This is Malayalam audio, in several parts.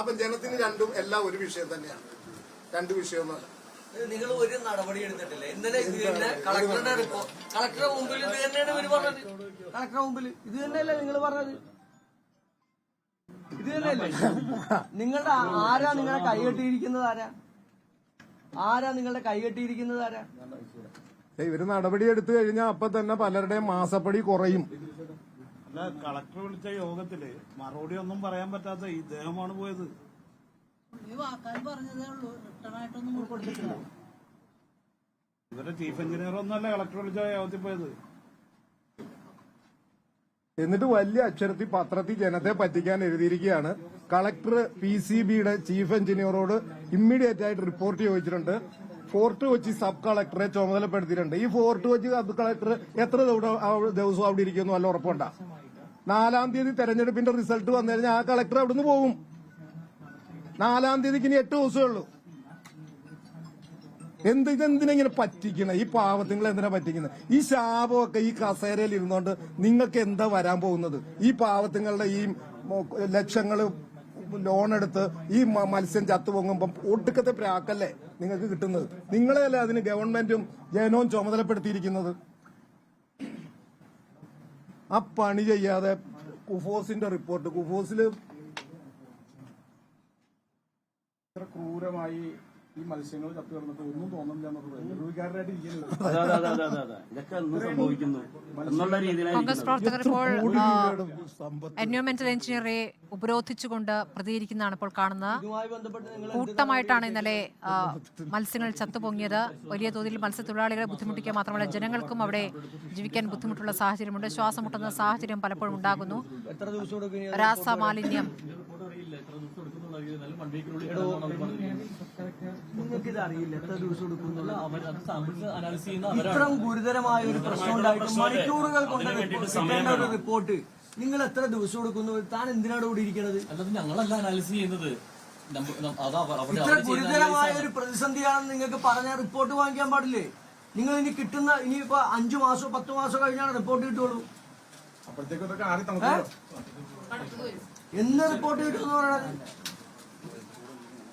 അപ്പൊ ജനത്തിന് രണ്ടും എല്ലാം ഒരു വിഷയം തന്നെയാണ്, രണ്ട് വിഷയമൊന്നുമല്ല. നിങ്ങൾ ഒരു നടപടി എടുത്തിട്ടില്ല. ഇന്നലെ ഇത് തന്നെ കളക്ടറുടെ മുമ്പിൽ ഇത് തന്നെയാണ് ഇവര് പറഞ്ഞത്. കളക്ടറുടെ മുമ്പിൽ ഇത് തന്നെയല്ലേ നിങ്ങൾ പറഞ്ഞത്? ഇത് തന്നെയല്ലേ നിങ്ങളുടെ ആരാ നിങ്ങളെ കൈകെട്ടിയിരിക്കുന്നത്? ആരാ നിങ്ങളുടെ കൈകെട്ടിയിരിക്കുന്നത്? ഇവര് നടപടി എടുത്തു കഴിഞ്ഞാൽ അപ്പൊ തന്നെ പലരുടെയും മാസപ്പടി കുറയും. അല്ല, കളക്ടർ വിളിച്ച യോഗത്തില് മറുപടി ഒന്നും പറയാൻ പറ്റാത്ത ഇദ്ദേഹമാണ് പോയത്. ഇവരുടെ ചീഫ് എഞ്ചിനീയർ ഒന്നല്ല കളക്ടർ വിളിച്ച യോഗത്തിൽ പോയത്. എന്നിട്ട് വലിയ അക്ഷരത്തിൽ പത്രത്തിൽ ജനത്തെ പറ്റിക്കാൻ എഴുതിയിരിക്കുകയാണ്. കളക്ടർ PCBയുടെ ചീഫ് എഞ്ചിനീയറോട് ഇമ്മീഡിയറ്റ് ആയിട്ട് റിപ്പോർട്ട് ചോദിച്ചിട്ടുണ്ട്. ഫോർട്ട് കൊച്ചി സബ് കളക്ടറെ ചുമതലപ്പെടുത്തിയിട്ടുണ്ട്. ഈ ഫോർട്ട് കൊച്ചി സബ് കളക്ടർ എത്ര ദിവസം അവിടെ ഇരിക്കുന്നു വല്ല ഉറപ്പുണ്ടാ? 4-ാം തീയതി തെരഞ്ഞെടുപ്പിന്റെ റിസൾട്ട് വന്നു കഴിഞ്ഞാൽ ആ കളക്ടർ അവിടുന്ന് പോകും. 4-ാം തീയതിക്ക് ഇനി 8 ദിവസമേ ഉള്ളൂ. ഇതെന്തിനെങ്ങനെ പറ്റിക്കുന്നത്? ഈ പാവത്തുങ്ങളെ എന്തിനാ പറ്റിക്കുന്നത്? ഈ ശാപമൊക്കെ ഈ കസേരയിൽ ഇരുന്നോണ്ട് നിങ്ങൾക്ക് എന്താ വരാൻ പോകുന്നത്? ഈ പാവത്തുങ്ങളുടെ ഈ ലക്ഷങ്ങൾ ലോൺ എടുത്ത് ഈ മത്സ്യം ചത്തുപൊങ്ങുമ്പം ഒടുക്കത്തെ പ്രാക്കല്ലേ നിങ്ങൾക്ക് കിട്ടുന്നത്? നിങ്ങളെയല്ലേ അതിന് ഗവൺമെന്റും ജനവും ചുമതലപ്പെടുത്തിയിരിക്കുന്നത്? ആ പണി ചെയ്യാതെ കുഫോസിന്റെ റിപ്പോർട്ട്, കുഫോസില് ഇത്ര ക്രൂരമായി ഈ മത്സ്യങ്ങൾ ചത്തു കിടന്നിട്ട് ഒന്നും കോൺഗ്രസ് പ്രവർത്തകർ ഇപ്പോൾ എൻവയോൺമെന്റൽ എഞ്ചിനീയറെ ഉപരോധിച്ചുകൊണ്ട് പ്രതികരിക്കുന്നതാണ് ഇപ്പോൾ കാണുന്നത്. കൂട്ടമായിട്ടാണ് ഇന്നലെ മത്സ്യങ്ങൾ ചത്തുപൊങ്ങിയത്. വലിയ തോതിൽ മത്സ്യത്തൊഴിലാളികളെ ബുദ്ധിമുട്ടിക്കുക മാത്രമല്ല ജനങ്ങൾക്കും അവിടെ ജീവിക്കാൻ ബുദ്ധിമുട്ടുള്ള സാഹചര്യമുണ്ട്. ശ്വാസം മുട്ടുന്ന സാഹചര്യം പലപ്പോഴും ഉണ്ടാകുന്നു. രാസമാലിന്യം നിങ്ങൾക്കിത് അറിയില്ല എത്ര ദിവസം എടുക്കുന്നുള്ള. ഇത്രയും ഗുരുതരമായ ഒരു പ്രശ്നം ഉണ്ടായിട്ട് മണിക്കൂറുകൾ കൊണ്ട് കിട്ടേണ്ട ഒരു റിപ്പോർട്ട് നിങ്ങൾ എത്ര ദിവസം എടുക്കുന്നു? താൻ എന്തിനാണ് ഇവിടെ ഇരിക്കുന്നത്? ഞങ്ങളല്ല അനാലിസിസ് ചെയ്യുന്നത്. ഇത്ര ഗുരുതരമായ ഒരു പ്രതിസന്ധിയാണെന്ന് നിങ്ങൾക്ക് പറഞ്ഞ റിപ്പോർട്ട് വാങ്ങിക്കാൻ പാടില്ലേ? നിങ്ങൾ ഇനി കിട്ടുന്ന ഇനിയിപ്പോ 5 മാസമോ 10 മാസമോ കഴിഞ്ഞാണ് റിപ്പോർട്ട് കിട്ടുള്ളൂ. എന്ന് റിപ്പോർട്ട് കിട്ടുമെന്ന് പറയുന്നത്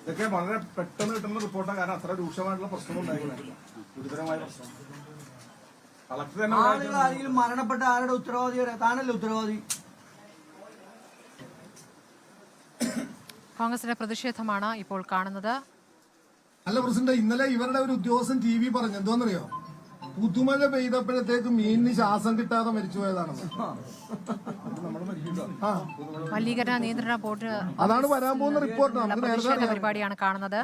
ഇതൊക്കെ വളരെ പെട്ടെന്ന് കിട്ടുന്ന റിപ്പോർട്ടാണ്. കാരണം അത്ര രൂക്ഷമായിട്ടുള്ള പ്രശ്നം ഉണ്ടായില്ല, ഗുരുതരമായ പ്രശ്നം. കളക്ടർ തന്നെ ആളുകൾ ആരെങ്കിലും മരണപ്പെട്ട ആരുടെ ഉത്തരവാദി? താനല്ലേ ഉത്തരവാദി? കോൺഗ്രസിന്റെ പ്രതിഷേധമാണ് ഇപ്പോൾ കാണുന്നത്. അല്ല പ്രസിഡന്റ്, ഇന്നലെ ഇവരുടെ ഒരു ഉദ്യോഗസ്ഥൻ TV പറഞ്ഞു എന്തോന്നറിയോ? പുതുമഴ പെയ്തപ്പോഴത്തേക്ക് മീനിന് ശ്വാസം കിട്ടാതെ മരിച്ചുപോയതാണെന്ന്. മലിനീകരണ നിയന്ത്രണ ബോർഡ് അതാണ് വരാൻ പോകുന്ന റിപ്പോർട്ട്. പ്രതിഷേധ പരിപാടിയാണ് കാണുന്നത്.